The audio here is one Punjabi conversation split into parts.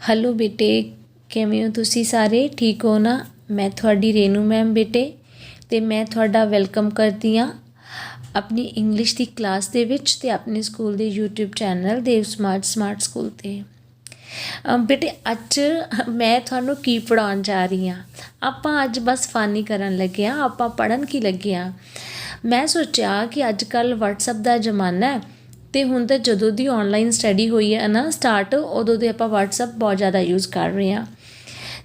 हेलो बेटे, किवें हो तुसी सारे? ठीक हो ना? मैं थोड़ी रेनू मैम बेटे, ते मैं थोड़ा वेलकम करती हाँ अपनी इंग्लिश की क्लास दे विच ते अपने स्कूल के यूट्यूब चैनल देव स्मार्ट स्कूल ते। बेटे अज मैं थानू की पढ़ाउण जा रही हाँ। आपां अज बस फानी करन लगे हाँ, आपां पढ़न की लगे हाँ। मैं सोचा कि अजकल वट्सअप का जमाना है तो हुण तो जदों दी ऑनलाइन स्टडी हुई है ना स्टार्ट, उदों दे आपां वट्सअप बहुत ज़्यादा यूज़ कर रहे हैं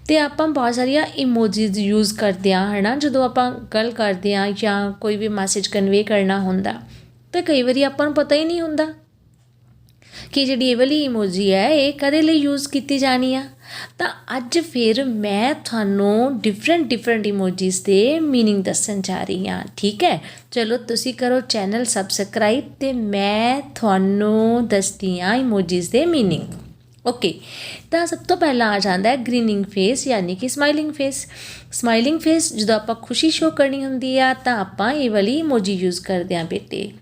तो आपां बहुत सारिया इमोजीज यूज़ करते हैं है ना। जदों आपां गल करते हैं या कोई भी मैसेज कन्वे करना हुंदा तो कई बारी आपां नूं पता ही नहीं हुंदा कि जिहड़ी ये वाली इमोजी है ये कदे लई यूज़ की जानी आ। तो अज फिर मैं थानू डिफरेंट इमोजीज के मीनिंग दसन जा रही हाँ। ठीक है, चलो तुसी करो चैनल सबसक्राइब तो मैं थानू दसदी हाँ इमोजीज के मीनिंग। ओके, तो सब तो पहला आ जाता है ग्रीनिंग फेस यानी कि स्माइलिंग फेस। स्माइलिंग फेस जो आप खुशी शो करनी होंगी है तो आप ये वाली इमोजी यूज़ करते हैं बेटे।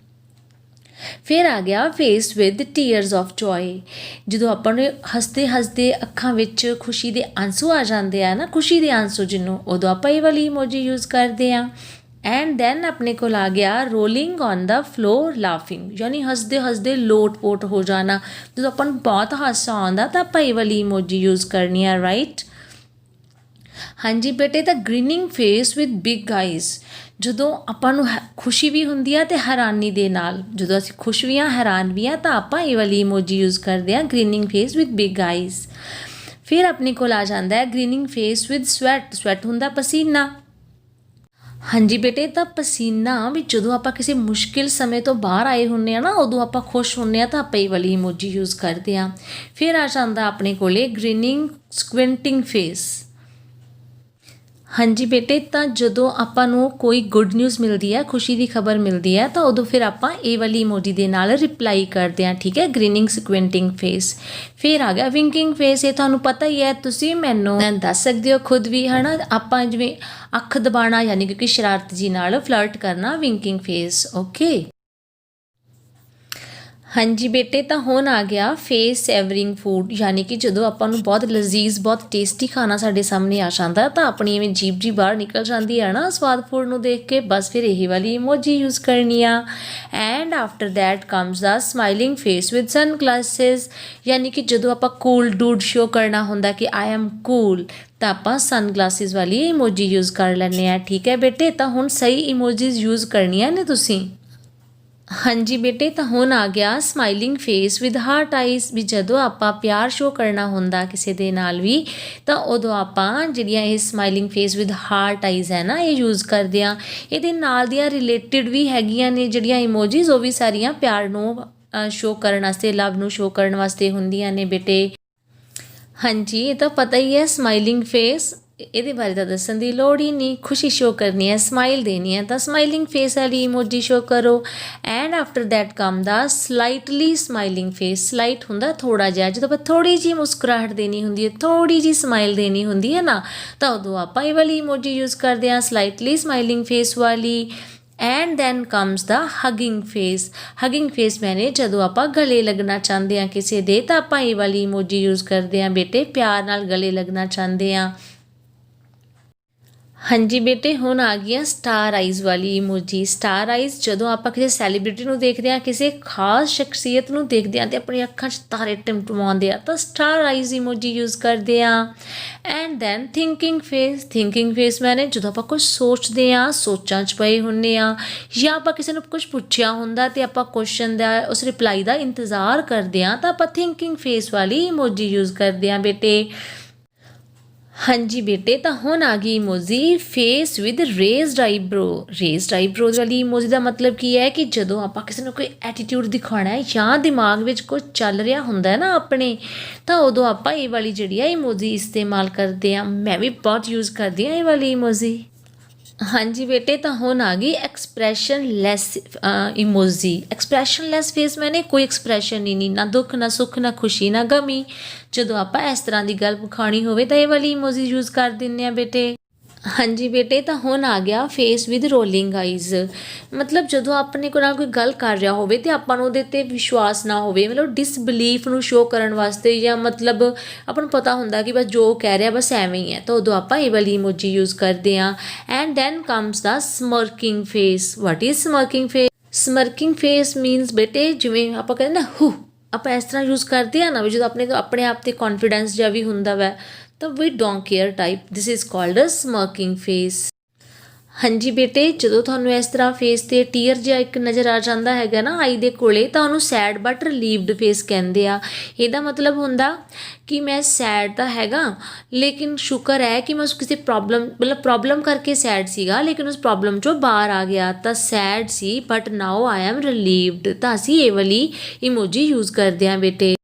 फिर आ गया face with tears of Joy. जो अपने हसते हसते अखां विच खुशी के आंसू आ जाते हैं ना, खुशी के आंसू जिन्हों, उदों आप ये वाली इमोजी यूज़ करते हैं। एंड दैन अपने को आ गया rolling on the floor laughing, यानी हसते हसते लोट पोट हो जाना। जो अपन बहुत हासा आता तो आप ये वाली इमोजी यूज़ करनी है, राइट। हाँ जी बेटे, तो grinning face with big eyes, ਜਦੋਂ ਆਪਾਂ ਨੂੰ ਖੁਸ਼ੀ ਵੀ ਹੁੰਦੀ ਆ ਤੇ ਹੈਰਾਨੀ ਦੇ ਨਾਲ, ਜਦੋਂ ਅਸੀਂ ਖੁਸ਼ ਵੀ ਆ ਹੈਰਾਨ ਵੀ ਆ ਤਾਂ ਆਪਾਂ ਇਹ ਵਾਲੀ ਇਮੋਜੀ ਯੂਜ਼ ਕਰਦੇ ਆ greening face with big eyes. ਫਿਰ ਆਪਣੇ ਕੋਲ ਆ ਜਾਂਦਾ ਹੈ greening face with sweat. Sweat ਹੁੰਦਾ ਪਸੀਨਾ। ਹਾਂਜੀ ਬੇਟੇ, ਤਾਂ ਪਸੀਨਾ ਵੀ ਜਦੋਂ ਆਪਾਂ ਕਿਸੇ ਮੁਸ਼ਕਿਲ ਸਮੇਂ ਤੋਂ ਬਾਹਰ ਆਏ ਹੁੰਦੇ ਆ ਨਾ, ਉਦੋਂ ਆਪਾਂ ਖੁਸ਼ ਹੁੰਦੇ ਆ ਤਾਂ ਆਪਾਂ ਇਹ ਵਾਲੀ ਇਮੋਜੀ ਯੂਜ਼ ਕਰਦੇ ਆ। ਫਿਰ ਆ ਜਾਂਦਾ ਆਪਣੇ ਕੋਲੇ ਗ੍ਰੀਨਿੰਗ ਸਕੁਇੰਟਿੰਗ ਫੇਸ। हाँ जी बेटे, तो जो आपां नूं कोई गुड न्यूज़ मिलती है, खुशी की खबर मिलती है तो उदों फिर आपां ये वाली इमोजी दे नाल रिप्लाई करते हैं। ठीक है, ग्रीनिंग स्क्विंटिंग फेस। फिर आ गया विंकिंग फेस। ये तुहानूं पता ही है, तुसीं मैनूं दस सकदे हो खुद भी है ना। आपां जिवें अख दबाना यानी कि शरारत जी नाल फ्लर्ट करना, विंकिंग फेस। ओके हाँ जी बेटे, तो हुण आ गया फेस सेवरिंग फूड, यानी कि जो आपां नूं बहुत लजीज बहुत टेस्टी खाना साडे सामने आ जाता तो अपनी इवें जीभ जी बाहर निकल जाती है ना स्वाद फूड नूं देख के, बस फिर यही वाली इमोजी यूज़ करनी आ। And after that comes the smiling face with sunglasses, यानी कि जो आपां कूल डूड शो करना हुंदा कि आई एम कूल तो आपां सन ग्लासिस वाली इमोजी यूज़ कर लैंदे आ। ठीक है बेटे, तो हुण सही इमोजीज यूज़ करनियां ने तुसीं। हाँ जी बेटे, तो हुण आ गया smiling face with heart eyes. भी जदों आपां प्यार शो करना हुंदा किसी दे नाल भी तो उदों आपां जिहड़ियां ये smiling face with heart eyes है ना ये यूज़ करदे आ। इहदे नाल दियां रिलेटिड भी हैगियां ने जिहड़ियां इमोजीज, वो भी सारियां प्यार नूं शो करन वास्ते, लव नूं शो करन वास्ते हुंदियां ने बेटे। हाँ जी, ये तो पता ही है स्माइलिंग फेस, ये बारे तो दसन की लोड़ ही नहीं। खुशी शो करनी है, स्माइल देनी है तो स्माइलिंग फेस वाली इमोजी शो करो। And after that come the slightly smiling face. Slight हुंदा थोड़ा जिहा, जो आप थोड़ी जी मुस्कुराहट देनी होंगी है, थोड़ी जी स्माइल देनी होंगी है ना, तो उदों आप ये वाली इमोजी यूज़ करते हैं, स्लाइटली स्माइलिंग फेस वाली। And then comes the hugging face. Hugging face मैंने जो आप गले लगना चाहते हैं किसी दे तो आप ये वाली इमोजी यूज़ करते हैं बेटे, प्यार नाल गले लगना चाहते हैं। हाँ जी बेटे, हुण आ गई स्टार आइज़ वाली इमोजी। स्टार आइज़ जो आप किसी सैलीब्रिटी नूं देखते हैं, किसी खास शख्सियत नूं देखते हैं तो अपनी अखां 'च तारे टिमटिमाउंदे आ तो स्टार आइज़ इमोजी यूज़ करते हैं। And then thinking face. Thinking face मैंने जो आप कुछ सोचते हैं, सोचां 'च पए हुंदे आ, या आप किसी नूं कुछ पुछया हुंदा ते आप क्वेश्चन दा उस रिप्लाई का इंतज़ार करते हैं तो आप थिंकिंग फेस वाली इमोजी यूज़ करते हैं बेटे। हाँ जी बेटे, तो हुण आ गई emoji face with raised eyebrow. Raised eyebrow वाली इमोजी का मतलब की है कि जो आप किसी को कोई एटीट्यूड दिखाना है या दिमाग में कुछ चल रहा होंगे है ना अपने, तो उदों आप ये वाली जी इमोजी इस्तेमाल करते हैं। मैं भी बहुत यूज़ करती हाँ ये वाली इमोजी। हाँ जी बेटे, तो हुण आ गई expression lace emoji. Expression lace face मैंने कोई एक्सप्रैशन ही नहीं, ना दुख ना सुख ना खुशी ना गमी। जो आप इस तरह की गल विखाणी हो तो ये वाली इमोजी यूज़ कर दें बेटे। हाँ जी बेटे, ਤਾਂ ਹੁਣ ਆ ਗਿਆ ਫੇਸ ਵਿਦ ਰੋਲਿੰਗ ਆਈਜ਼। ਮਤਲਬ ਜਦੋਂ ਆਪਣੇ ਕੋਲ ਨਾਲ ਕੋਈ ਗੱਲ ਕਰ ਰਿਹਾ ਹੋਵੇ ਅਤੇ ਆਪਾਂ ਨੂੰ ਉਹਦੇ 'ਤੇ ਵਿਸ਼ਵਾਸ ਨਾ ਹੋਵੇ, ਮਤਲਬ ਡਿਸਬਲੀਫ ਨੂੰ ਸ਼ੋਅ ਕਰਨ ਵਾਸਤੇ, ਜਾਂ ਮਤਲਬ ਆਪਾਂ ਨੂੰ ਪਤਾ ਹੁੰਦਾ ਕਿ ਬਸ ਜੋ ਕਹਿ ਰਿਹਾ ਬਸ ਐਵੇਂ ਹੀ ਹੈ, ਤਾਂ ਉਦੋਂ ਆਪਾਂ ਇਹ ਵਾਲੀ ਇਮੋਜੀ ਯੂਜ਼ ਕਰਦੇ ਹਾਂ। And then comes the smirking face. What is smirking face? Smirking face means ਬੇਟੇ, ਜਿਵੇਂ ਆਪਾਂ ਕਹਿੰਦੇ ਨਾ ਹੂ, ਆਪਾਂ ਇਸ ਤਰ੍ਹਾਂ ਯੂਜ਼ ਕਰਦੇ ਹਾਂ ਨਾ, ਵੀ ਜਦੋਂ ਆਪਣੇ ਆਪ 'ਤੇ ਕੌਨਫੀਡੈਂਸ ਜਿਹਾ ਵੀ ਹੁੰਦਾ ਵੈ, ਤਾਂ ਵੀ don't care type, this is called a smirking face. ਹਾਂਜੀ ਬੇਟੇ, ਜਦੋਂ ਤੁਹਾਨੂੰ ਇਸ ਤਰ੍ਹਾਂ ਫੇਸ 'ਤੇ ਟੀਅਰ ਜਿਹਾ ਇੱਕ ਨਜ਼ਰ ਆ ਜਾਂਦਾ ਹੈਗਾ ਨਾ ਆਈ ਦੇ ਕੋਲੇ, ਤਾਂ ਉਹਨੂੰ ਸੈਡ ਬਟ ਰਿਲੀਵਡ ਫੇਸ ਕਹਿੰਦੇ ਆ। ਇਹਦਾ ਮਤਲਬ ਹੁੰਦਾ ਕਿ ਮੈਂ ਸੈਡ ਤਾਂ ਹੈਗਾ, ਲੇਕਿਨ ਸ਼ੁਕਰ ਹੈ ਕਿ ਮੈਂ ਉਸ ਕਿਸੇ ਪ੍ਰੋਬਲਮ ਕਰਕੇ ਸੈਡ ਸੀਗਾ, ਲੇਕਿਨ ਉਸ ਪ੍ਰੋਬਲਮ 'ਚੋਂ ਬਾਹਰ ਆ ਗਿਆ, ਤਾਂ ਸੈਡ ਸੀ but now I am relieved. ਤਾਂ ਅਸੀਂ ਇਹ ਵਾਲੀ ਇਮੋਜੀ ਯੂਜ਼ ਕਰਦੇ ਹਾਂ ਬੇਟੇ।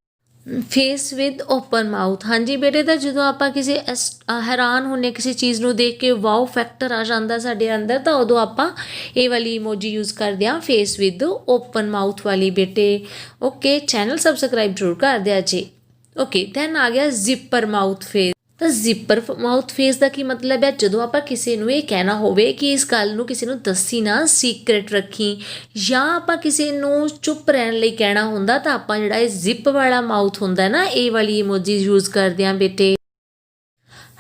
Face with open mouth. ਹਾਂਜੀ ਬੇਟੇ, ਤਾਂ ਜਦੋਂ ਆਪਾਂ ਕਿਸੇ ਹੈਰਾਨ ਹੁੰਦੇ ਕਿਸੇ ਚੀਜ਼ ਨੂੰ ਦੇਖ ਕੇ, ਵਾਓ ਫੈਕਟਰ ਆ ਜਾਂਦਾ ਸਾਡੇ ਅੰਦਰ, ਤਾਂ ਉਦੋਂ ਆਪਾਂ ਇਹ ਵਾਲੀ ਇਮੋਜੀ ਯੂਜ਼ ਕਰਦੇ ਹਾਂ, ਫੇਸ ਵਿਦ ਓਪਨ ਮਾਊਥ ਵਾਲੀ ਬੇਟੇ। ਓਕੇ, ਚੈਨਲ ਸਬਸਕ੍ਰਾਈਬ ਜ਼ਰੂਰ ਕਰ ਦਿਆ ਜੀ। ਓਕੇ, ਦੈਨ ਆ ਗਿਆ ਜ਼ਿਪਰ ਮਾਊਥ ਫੇਸ। ਤਾਂ ਜ਼ਿਪਰ ਮਾਊਥ ਫੇਸ ਦਾ ਕੀ ਮਤਲਬ ਹੈ? ਜਦੋਂ ਆਪਾਂ ਕਿਸੇ ਨੂੰ ਇਹ ਕਹਿਣਾ ਹੋਵੇ ਕਿ ਇਸ ਗੱਲ ਨੂੰ ਕਿਸੇ ਨੂੰ ਦੱਸੀ ਨਾ, ਸੀਕ੍ਰੇਟ ਰੱਖੀ, ਜਾਂ ਆਪਾਂ ਕਿਸੇ ਨੂੰ ਚੁੱਪ ਰਹਿਣ ਲਈ ਕਹਿਣਾ ਹੁੰਦਾ, ਤਾਂ ਆਪਾਂ ਜਿਹੜਾ ਇਹ ਜ਼ਿਪ ਵਾਲਾ ਮਾਊਥ ਹੁੰਦਾ ਨਾ, ਇਹ ਵਾਲੀ ਇਮੋਜੀ ਯੂਜ਼ ਕਰਦੇ ਹਾਂ ਬੇਟੇ।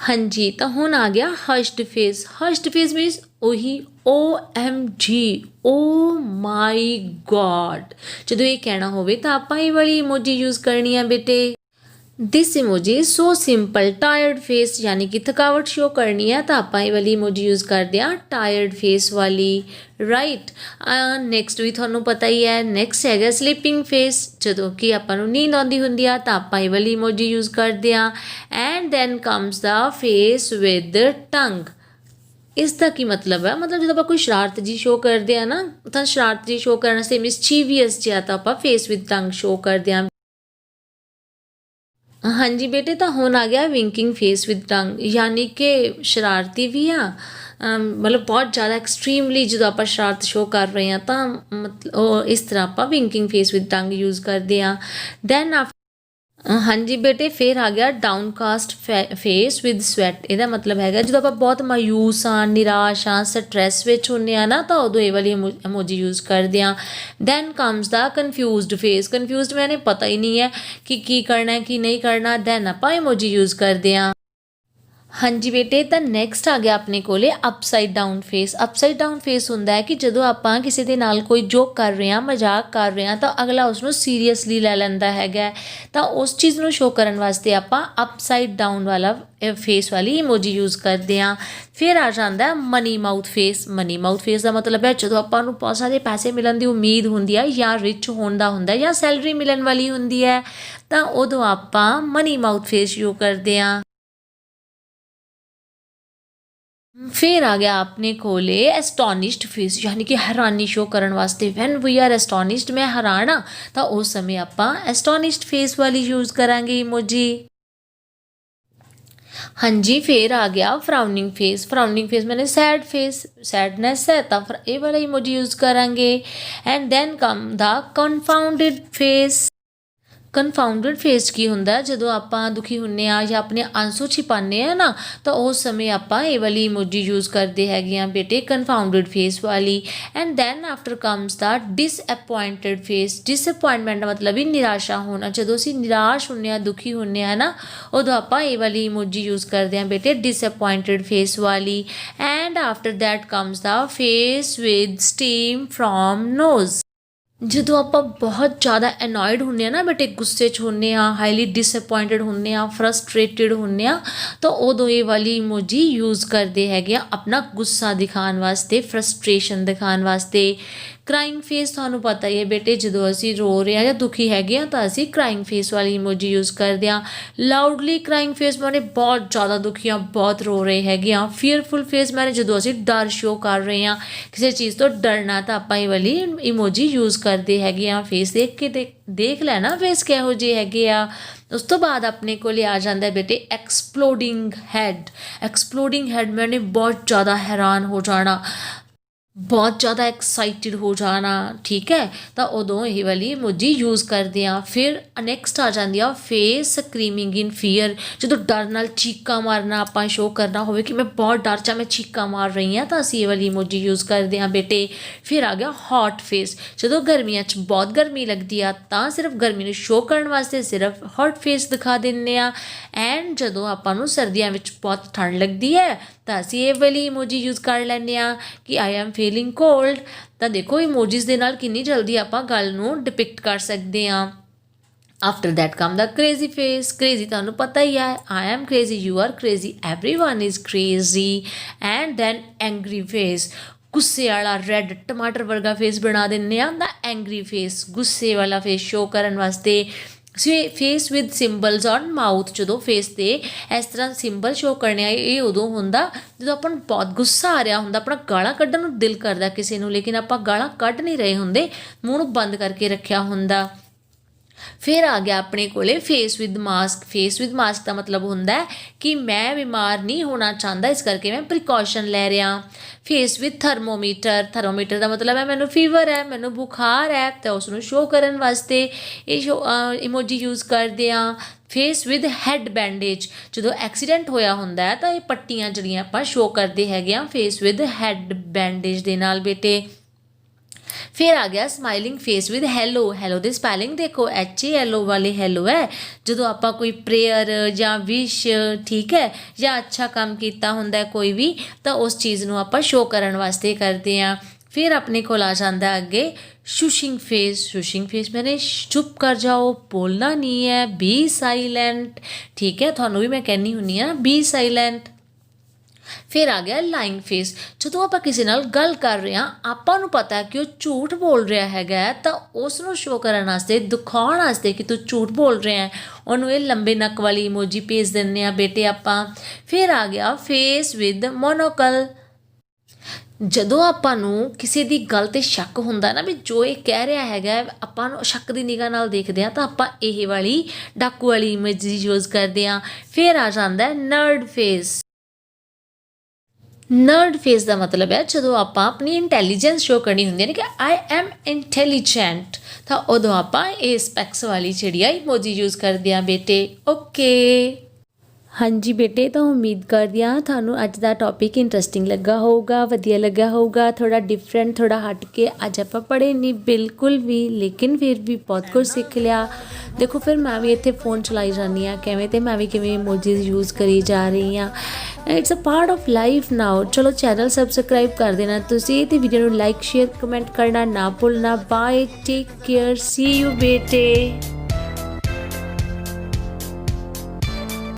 ਹਾਂਜੀ, ਤਾਂ ਹੁਣ ਆ ਗਿਆ ਹਸ਼ਡ ਫੇਸ। ਹਸ਼ਡ ਫੇਸ ਮੀਨਸ ਉਹੀ OMG, ਓ ਮਾਈ ਗॉड। ਜਦੋਂ ਇਹ ਕਹਿਣਾ ਹੋਵੇ ਤਾਂ ਆਪਾਂ ਇਹ ਵਾਲੀ ਇਮੋਜੀ ਯੂਜ਼ ਕਰਨੀ ਆ ਬੇਟੇ। This emoji is so simple. Tired face, ਯਾਨੀ ਕਿ ਥਕਾਵਟ ਸ਼ੋ ਕਰਨੀ ਹੈ, ਤਾਂ ਆਪਾਂ ਇਹ ਵਾਲੀ ਇਮੋਜੀ ਯੂਜ਼ ਕਰਦੇ ਹਾਂ, ਟਾਇਰਡ ਫੇਸ ਵਾਲੀ, ਰਾਈਟ। ਨੈਕਸਟ ਵੀ ਤੁਹਾਨੂੰ ਪਤਾ ਹੀ ਹੈ, ਨੈਕਸਟ ਹੈਗਾ ਸਲੀਪਿੰਗ ਫੇਸ। ਜਦੋਂ ਕਿ ਆਪਾਂ ਨੂੰ ਨੀਂਦ ਆਉਂਦੀ ਹੁੰਦੀ ਆ, ਤਾਂ ਆਪਾਂ ਇਹ ਵਾਲੀ ਇਮੋਜੀ ਯੂਜ਼ ਕਰਦੇ ਹਾਂ। And then comes the face with tongue. ਇਸ ਦਾ ਕੀ ਮਤਲਬ ਹੈ? ਮਤਲਬ ਜਦੋਂ ਆਪਾਂ ਕੋਈ ਸ਼ਰਾਰਤ ਜੀ ਸ਼ੋਅ ਕਰਦੇ ਹਾਂ ਨਾ, ਤਾਂ ਸ਼ਰਾਰਤ ਜੀ ਸ਼ੋਅ ਕਰਨ ਵਾਸਤੇ ਮਿਸਚੀਵੀਅਸ ਜਿਹਾ, ਤਾਂ ਆਪਾਂ ਫੇਸ ਵਿਦ ਟੰਗ ਸ਼ੋਅ ਕਰਦੇ ਹਾਂ। ਹਾਂਜੀ ਬੇਟੇ, ਤਾਂ ਹੁਣ ਆ ਗਿਆ ਵਿੰਕਿੰਗ ਫੇਸ ਵਿਦ ਟੰਗ, ਯਾਨੀ ਕਿ ਸ਼ਰਾਰਤੀ ਵੀ ਆ, ਮਤਲਬ ਬਹੁਤ ਜ਼ਿਆਦਾ ਐਕਸਟ੍ਰੀਮਲੀ ਜਦੋਂ ਆਪਾਂ ਸ਼ਰਾਰਤ ਸ਼ੋਅ ਕਰ ਰਹੇ ਹਾਂ, ਤਾਂ ਮਤਲਬ ਉਹ ਇਸ ਤਰ੍ਹਾਂ ਆਪਾਂ ਵਿੰਕਿੰਗ ਫੇਸ ਵਿਦ ਟੰਗ ਯੂਜ਼ ਕਰਦੇ ਹਾਂ। ਦੈਨ ਹਾਂਜੀ ਬੇਟੇ, ਫਿਰ ਆ ਗਿਆ ਡਾਊਨਕਾਸਟ ਫੇਸ ਵਿਦ ਸਵੈਟ। ਇਹਦਾ ਮਤਲਬ ਹੈਗਾ ਜਦੋਂ ਆਪਾਂ ਬਹੁਤ ਮਾਯੂਸ ਹਾਂ, ਨਿਰਾਸ਼ ਹਾਂ, ਸਟਰੈਸ ਵਿੱਚ ਹੁੰਦੇ ਹਾਂ ਨਾ, ਤਾਂ ਉਦੋਂ ਇਹ ਵਾਲੀ ਇਮੋਜੀ ਯੂਜ਼ ਕਰਦੇ ਹਾਂ। ਦੈਨ ਕਮਸ ਦਾ ਕਨਫਿਊਜ਼ਡ ਫੇਸ। ਕਨਫਿਊਜ਼ਡ ਮੈਨੇ ਪਤਾ ਹੀ ਨਹੀਂ ਹੈ ਕਿ ਕੀ ਕਰਨਾ ਕੀ ਨਹੀਂ ਕਰਨਾ, ਦੈਨ ਆਪਾਂ ਇਮੋਜੀ ਯੂਜ਼ ਕਰਦੇ ਹਾਂ। ਹਾਂਜੀ ਬੇਟੇ, ਤਾਂ ਨੈਕਸਟ ਆ ਗਿਆ ਆਪਣੇ ਕੋਲੇ upside down face. Upside down face ਹੁੰਦਾ ਹੈ ਕਿ ਜਦੋਂ ਆਪਾਂ ਕਿਸੇ ਦੇ ਨਾਲ ਕੋਈ ਜੋਕ ਕਰ ਰਹੇ ਹਾਂ, ਮਜ਼ਾਕ ਕਰ ਰਹੇ ਹਾਂ, ਤਾਂ ਅਗਲਾ ਉਸਨੂੰ ਸੀਰੀਅਸਲੀ ਲੈ ਲੈਂਦਾ ਹੈਗਾ, ਤਾਂ ਉਸ ਚੀਜ਼ ਨੂੰ ਸ਼ੋਅ ਕਰਨ ਵਾਸਤੇ ਆਪਾਂ ਅਪਸਾਈਡ ਡਾਊਨ ਵਾਲਾ ਫੇਸ ਵਾਲੀ ਇਮੋਜੀ ਯੂਜ਼ ਕਰਦੇ ਹਾਂ। ਫਿਰ ਆ ਜਾਂਦਾ money mouth face. Money mouth face ਦਾ ਮਤਲਬ ਹੈ ਜਦੋਂ ਆਪਾਂ ਨੂੰ ਬਹੁਤ ਸਾਰੇ ਪੈਸੇ ਮਿਲਣ ਦੀ ਉਮੀਦ ਹੁੰਦੀ ਹੈ, ਜਾਂ ਰਿਚ ਹੋਣ ਦਾ ਹੁੰਦਾ, ਜਾਂ ਸੈਲਰੀ ਮਿਲਣ ਵਾਲੀ ਹੁੰਦੀ ਹੈ, ਤਾਂ ਉਦੋਂ ਆਪਾਂ ਮਨੀ ਮਾਊਥ ਫੇਸ ਯੂਜ਼ ਕਰਦੇ ਹਾਂ। ਫਿਰ ਆ ਗਿਆ ਆਪਣੇ ਕੋਲੇ ਐਸਟੋਨਿਸ਼ਡ ਫੇਸ, ਯਾਨੀ ਕਿ ਹੈਰਾਨੀ ਸ਼ੋਅ ਕਰਨ ਵਾਸਤੇ। ਵੈਨ ਵੀ ਆਰ ਐਸਟੋਨਿਸ਼ਡ, ਮੈਂ ਹੈਰਾਨ ਹਾਂ, ਤਾਂ ਉਸ ਸਮੇਂ ਆਪਾਂ ਐਸਟੋਨਿਸ਼ਡ ਫੇਸ ਵਾਲੀ ਯੂਜ਼ ਕਰਾਂਗੇ ਇਮੋਜੀ। ਹਾਂਜੀ, ਫਿਰ ਆ ਗਿਆ ਫਰਾਊਨਿੰਗ ਫੇਸ। ਫਰਾਊਨਿੰਗ ਫੇਸ ਮੈਨੇ ਸੈਡ ਫੇਸ, ਸੈਡਨੈਸ ਹੈ, ਤਾਂ ਫਿਰ ਇਹ ਵਾਲਾ ਇਮੋਜੀ ਯੂਜ਼ ਕਰਾਂਗੇ। And then come the confounded face. Confounded face ਕੀ ਹੁੰਦਾ? ਜਦੋਂ ਆਪਾਂ ਦੁਖੀ ਹੁੰਦੇ ਹਾਂ ਜਾਂ ਆਪਣੇ ਆਂਸੂ ਛਿਪਾਉਂਦੇ ਹਾਂ ਨਾ, ਤਾਂ ਉਸ ਸਮੇਂ ਆਪਾਂ ਇਹ ਵਾਲੀ ਇਮੋਜੀ ਯੂਜ਼ ਕਰਦੇ ਹੈਗੇ ਹਾਂ ਬੇਟੇ, ਕਨਫਾਊਂਡਡ ਫੇਸ ਵਾਲੀ। And then after comes the disappointed face. Disappointment ਦਾ ਮਤਲਬ ਵੀ ਨਿਰਾਸ਼ਾ ਹੋਣਾ। ਜਦੋਂ ਅਸੀਂ ਨਿਰਾਸ਼ ਹੁੰਦੇ ਹਾਂ, ਦੁਖੀ ਹੁੰਦੇ ਹਾਂ ਨਾ, ਉਦੋਂ ਆਪਾਂ ਇਹ ਵਾਲੀ ਇਮੋਜੀ ਯੂਜ਼ ਕਰਦੇ ਹਾਂ ਬੇਟੇ, ਡਿਸਅਪੁਆਇੰਟਡ ਫੇਸ ਵਾਲੀ। And after that comes the face with steam from knows. ਜਦੋਂ ਆਪਾਂ ਬਹੁਤ ਜ਼ਿਆਦਾ ਅਨੋਇਡ ਹੁੰਦੇ ਹਾਂ ਨਾ ਬਟ ਗੁੱਸੇ 'ਚ ਹੁੰਦੇ ਹਾਂ, ਹਾਈਲੀ ਡਿਸਅਪੁਆਇੰਟਡ ਹੁੰਦੇ ਹਾਂ, ਫਰਸਟਰੇਟਡ ਹੁੰਦੇ ਹਾਂ, ਤਾਂ ਉਦੋਂ ਇਹ ਵਾਲੀ ਇਮੋਜੀ ਯੂਜ਼ ਕਰਦੇ ਹੈਗੇ ਆ ਆਪਣਾ ਗੁੱਸਾ ਦਿਖਾਉਣ ਵਾਸਤੇ, ਫਰਸਟ੍ਰੇਸ਼ਨ ਦਿਖਾਉਣ ਵਾਸਤੇ। ਕ੍ਰਾਈਂਗ ਫੇਸ ਤੁਹਾਨੂੰ ਪਤਾ ਹੀ ਹੈ ਬੇਟੇ, ਜਦੋਂ ਅਸੀਂ ਰੋ ਰਹੇ ਹਾਂ ਜਾਂ ਦੁਖੀ ਹੈਗੇ ਹਾਂ, ਤਾਂ ਅਸੀਂ ਕ੍ਰਾਈਂਗ ਫੇਸ ਵਾਲੀ ਇਮੋਜੀ ਯੂਜ਼ ਕਰਦੇ ਹਾਂ। ਲਾਊਡਲੀ ਕ੍ਰਾਈਂਗ ਫੇਸ ਮਾਨੇ ਬਹੁਤ ਜ਼ਿਆਦਾ ਦੁਖੀ ਹਾਂ, ਬਹੁਤ ਰੋ ਰਹੇ ਹੈਗੇ ਹਾਂ। ਫੀਅਰਫੁਲ ਫੇਸ ਮਾਨੇ ਜਦੋਂ ਅਸੀਂ ਡਰ ਸ਼ੋਅ ਕਰ ਰਹੇ ਹਾਂ, ਕਿਸੇ ਚੀਜ਼ ਤੋਂ ਡਰਨਾ, ਤਾਂ ਆਪਾਂ ਇਹ ਵਾਲੀ ਇਮੋਜੀ ਯੂਜ਼ ਕਰਦੇ ਹੈਗੇ ਹਾਂ। ਫੇਸ ਦੇਖ ਕੇ ਦੇਖ ਲੈਣਾ ਫੇਸ ਕਿਹੋ ਜਿਹੇ ਹੈਗੇ ਆ। ਉਸ ਤੋਂ ਬਾਅਦ ਆਪਣੇ ਕੋਲ ਆ ਜਾਂਦਾ ਬੇਟੇ ਐਕਸਪਲੋਡਿੰਗ ਹੈਡ। ਐਕਸਪਲੋਡਿੰਗ ਹੈਡ ਮੈਨੇ ਬਹੁਤ ਜ਼ਿਆਦਾ ਹੈਰਾਨ ਹੋ ਜਾਣਾ, ਬਹੁਤ ਜ਼ਿਆਦਾ ਐਕਸਾਈਟਿਡ ਹੋ ਜਾਣਾ, ਠੀਕ ਹੈ, ਤਾਂ ਉਦੋਂ ਇਹ ਵਾਲੀ ਇਮੋਜੀ ਯੂਜ਼ ਕਰਦੇ ਹਾਂ। ਫਿਰ ਨੈਕਸਟ ਆ ਜਾਂਦੀ ਆ ਫੇਸ ਸਕਰੀਮਿੰਗ ਇਨ ਫੀਅਰ, ਜਦੋਂ ਡਰ ਨਾਲ ਚੀਕਾਂ ਮਾਰਨਾ ਆਪਾਂ ਸ਼ੋਅ ਕਰਨਾ ਹੋਵੇ ਕਿ ਮੈਂ ਬਹੁਤ ਡਰ 'ਚ ਮੈਂ ਚੀਕਾਂ ਮਾਰ ਰਹੀ ਹਾਂ, ਤਾਂ ਅਸੀਂ ਇਹ ਵਾਲੀ ਇਮੋਜੀ ਯੂਜ਼ ਕਰਦੇ ਹਾਂ ਬੇਟੇ। ਫਿਰ ਆ ਗਿਆ ਹੌਟ ਫੇਸ, ਜਦੋਂ ਗਰਮੀਆਂ 'ਚ ਬਹੁਤ ਗਰਮੀ ਲੱਗਦੀ ਆ ਤਾਂ ਸਿਰਫ ਗਰਮੀ ਨੂੰ ਸ਼ੋਅ ਕਰਨ ਵਾਸਤੇ ਸਿਰਫ ਹੌਟ ਫੇਸ ਦਿਖਾ ਦਿੰਦੇ ਆ। ਐਂਡ ਜਦੋਂ ਆਪਾਂ ਨੂੰ ਸਰਦੀਆਂ ਵਿੱਚ ਬਹੁਤ ਠੰਡ ਲੱਗਦੀ ਹੈ ਤਾਂ ਅਸੀਂ ਇਹ ਵਾਲੀ ਇਮੋਜੀ ਯੂਜ਼ ਕਰ ਲੈਂਦੇ ਹਾਂ ਕਿ ਆਈ ਐਮ ਫੀਲਿੰਗ ਕੋਲਡ। ਤਾਂ ਦੇਖੋ ਇਮੋਜੀਜ਼ ਦੇ ਨਾਲ ਕਿੰਨੀ ਜਲਦੀ ਆਪਾਂ ਗੱਲ ਨੂੰ ਡਿਪਿਕਟ ਕਰ ਸਕਦੇ ਹਾਂ। After that come the crazy face. Crazy ਤੁਹਾਨੂੰ ਪਤਾ ਹੀ ਹੈ, I am crazy, you are crazy, everyone is crazy. And then angry face, ਗੁੱਸੇ ਵਾਲਾ ਰੈੱਡ ਟਮਾਟਰ ਵਰਗਾ ਫੇਸ ਬਣਾ ਦਿੰਦੇ ਹਾਂ। ਦਾ ਐਂਗਰੀ ਫੇਸ, ਗੁੱਸੇ ਵਾਲਾ ਫੇਸ ਸ਼ੋਅ ਕਰਨ ਵਾਸਤੇ। ਫੇਸ ਵਿਦ ਸਿੰਬਲਸ ਔਨ ਮਾਊਥ, ਜਦੋਂ ਫੇਸ 'ਤੇ ਇਸ ਤਰ੍ਹਾਂ ਸਿੰਬਲ ਸ਼ੋਅ ਕਰਨੇ ਆ, ਇਹ ਉਦੋਂ ਹੁੰਦਾ ਜਦੋਂ ਆਪਾਂ ਨੂੰ ਬਹੁਤ ਗੁੱਸਾ ਆ ਰਿਹਾ ਹੁੰਦਾ, ਆਪਣਾ ਗਾਲਾਂ ਕੱਢਣ ਨੂੰ ਦਿਲ ਕਰਦਾ ਕਿਸੇ ਨੂੰ, ਲੇਕਿਨ ਆਪਾਂ ਗਾਲਾਂ ਕੱਢ ਨਹੀਂ ਰਹੇ ਹੁੰਦੇ, ਮੂੰਹ ਨੂੰ ਬੰਦ ਕਰਕੇ ਰੱਖਿਆ ਹੁੰਦਾ। ਫਿਰ ਆ ਗਿਆ ਆਪਣੇ ਕੋਲੇ face with mask. Face with mask ਦਾ ਮਤਲਬ ਹੁੰਦਾ ਕਿ ਮੈਂ ਬਿਮਾਰ ਨਹੀਂ ਹੋਣਾ ਚਾਹੁੰਦਾ, ਇਸ ਕਰਕੇ ਮੈਂ ਪ੍ਰੀਕੋਸ਼ਨ ਲੈ ਰਿਹਾ। ਫੇਸ ਵਿਦ ਥਰਮੋਮੀਟਰ, ਥਰਮੋਮੀਟਰ ਦਾ ਮਤਲਬ ਹੈ ਮੈਨੂੰ ਫੀਵਰ ਹੈ, ਮੈਨੂੰ ਬੁਖਾਰ ਹੈ, ਤਾਂ ਉਸ ਨੂੰ ਸ਼ੋਅ ਕਰਨ ਵਾਸਤੇ ਇਹ ਇਮੋਜੀ ਯੂਜ਼ ਕਰਦੇ ਹਾਂ। ਫੇਸ ਵਿਦ ਹੈਡ ਬੈਂਡੇਜ, ਜਦੋਂ ਐਕਸੀਡੈਂਟ ਹੋਇਆ ਹੁੰਦਾ ਹੈ ਤਾਂ ਇਹ ਪੱਟੀਆਂ ਜਿਹੜੀਆਂ ਆਪਾਂ ਸ਼ੋਅ ਕਰਦੇ ਹੈਗੇ ਆ ਫੇਸ ਵਿਦ ਹੈਡ ਬੈਂਡੇਜ ਦੇ ਨਾਲ ਬੇਟੇ। ਫਿਰ ਆ ਗਿਆ smiling face with hello. Hello the spelling ਦੇਖੋ, HALO ਵਾਲੇ ਹੈਲੋ ਹੈ। ਜਦੋਂ ਆਪਾਂ ਕੋਈ ਪ੍ਰੇਅਰ ਜਾਂ ਵਿਸ਼, ਠੀਕ ਹੈ, ਜਾਂ ਅੱਛਾ ਕੰਮ ਕੀਤਾ ਹੁੰਦਾ ਕੋਈ ਵੀ, ਤਾਂ ਉਸ ਚੀਜ਼ ਨੂੰ ਆਪਾਂ ਸ਼ੋਅ ਕਰਨ ਵਾਸਤੇ ਕਰਦੇ ਹਾਂ। ਫਿਰ ਆਪਣੇ ਕੋਲ ਆ ਜਾਂਦਾ ਅੱਗੇ ਸ਼ੂਸ਼ਿੰਗ ਫੇਸ। ਸ਼ੂਸ਼ਿੰਗ ਫੇਸ ਮੈਨੇ ਚੁੱਪ ਕਰ ਜਾਓ, ਬੋਲਣਾ ਨਹੀਂ ਹੈ, ਬੀ ਸਾਈਲੈਂਟ, ਠੀਕ ਹੈ, ਤੁਹਾਨੂੰ ਵੀ ਮੈਂ ਕਹਿੰਦੀ ਹੁੰਦੀ ਹਾਂ ਬੀ ਸਾਈਲੈਂਟ। ਫਿਰ ਆ ਗਿਆ ਲਾਇੰਗ ਫੇਸ, ਜਦੋਂ ਆਪਾਂ ਕਿਸੇ ਨਾਲ ਗੱਲ ਕਰ ਰਹੇ ਹਾਂ, ਆਪਾਂ ਨੂੰ ਪਤਾ ਕਿ ਉਹ ਝੂਠ ਬੋਲ ਰਿਹਾ ਹੈਗਾ, ਤਾਂ ਉਸ ਨੂੰ ਸ਼ੋਅ ਕਰਨ ਵਾਸਤੇ, ਦਿਖਾਉਣ ਵਾਸਤੇ ਕਿ ਤੂੰ ਝੂਠ ਬੋਲ ਰਿਹਾ ਹੈ, ਉਹਨੂੰ ਇਹ ਲੰਬੇ ਨੱਕ ਵਾਲੀ ਇਮੋਜੀ ਭੇਜ ਦਿੰਦੇ ਆ ਬੇਟੇ ਆਪਾਂ। ਫਿਰ ਆ ਗਿਆ ਫੇਸ ਵਿਦ ਮੋਨੋਕਲ, ਜਦੋਂ ਆਪਾਂ ਨੂੰ ਕਿਸੇ ਦੀ ਗੱਲ 'ਤੇ ਸ਼ੱਕ ਹੁੰਦਾ ਨਾ ਵੀ ਜੋ ਇਹ ਕਹਿ ਰਿਹਾ ਹੈਗਾ ਆਪਾਂ ਨੂੰ ਸ਼ੱਕ ਦੀ ਨਿਗਾਹ ਨਾਲ ਦੇਖਦੇ ਹਾਂ, ਤਾਂ ਆਪਾਂ ਇਹ ਵਾਲੀ ਡਾਕੂ ਵਾਲੀ ਇਮੋਜੀ ਯੂਜ਼ ਕਰਦੇ ਹਾਂ। ਫਿਰ ਆ ਜਾਂਦਾ ਨਰਡ ਫੇਸ। ਨਰਡ ਫੇਸ ਦਾ ਮਤਲਬ ਹੈ ਜਦੋਂ ਆਪਾਂ ਆਪਣੀ ਇੰਟੈਲੀਜੈਂਸ ਸ਼ੋਅ ਕਰਨੀ ਹੁੰਦੀ ਹੈ ਕਿ ਆਈ ਐਮ ਇੰਟੈਲੀਜੈਂਟ, ਤਾਂ ਉਦੋਂ ਆਪਾਂ ਇਹ ਸਪੈਕਸ ਵਾਲੀ ਜਿਹੜੀ ਆ ਇਮੋਜੀ ਯੂਜ਼ ਕਰਦੇ ਹਾਂ ਬੇਟੇ। ਓਕੇ ਹਾਂਜੀ ਬੇਟੇ, ਤਾਂ ਉਮੀਦ ਕਰਦੀ ਹਾਂ ਤੁਹਾਨੂੰ ਅੱਜ ਦਾ ਟੌਪਿਕ ਇੰਟਰਸਟਿੰਗ ਲੱਗਾ ਹੋਊਗਾ, ਵਧੀਆ ਲੱਗਾ ਹੋਊਗਾ, ਥੋੜ੍ਹਾ ਡਿਫਰੈਂਟ, ਥੋੜ੍ਹਾ ਹਟ ਕੇ। ਅੱਜ ਆਪਾਂ ਪੜ੍ਹੇ ਨਹੀਂ ਬਿਲਕੁਲ ਵੀ, ਲੇਕਿਨ ਫਿਰ ਵੀ ਬਹੁਤ ਕੁਝ ਸਿੱਖ ਲਿਆ। ਦੇਖੋ ਫਿਰ ਮੈਂ ਵੀ ਇੱਥੇ ਫ਼ੋਨ ਚਲਾਈ ਜਾਂਦੀ ਹਾਂ ਕਿਵੇਂ, ਅਤੇ ਮੈਂ ਵੀ ਕਿਵੇਂ ਇਮੋਜੀਜ਼ ਯੂਜ਼ ਕਰੀ ਜਾ ਰਹੀ ਹਾਂ। It's a part of life now. ਚਲੋ ਚੈਨਲ ਸਬਸਕ੍ਰਾਈਬ ਕਰ ਦੇਣਾ ਤੁਸੀਂ, ਅਤੇ ਵੀਡੀਓ ਨੂੰ ਲਾਈਕ ਸ਼ੇਅਰ ਕਮੈਂਟ ਕਰਨਾ ਨਾ ਭੁੱਲਣਾ। Bye, take care, see you ਬੇਟੇ।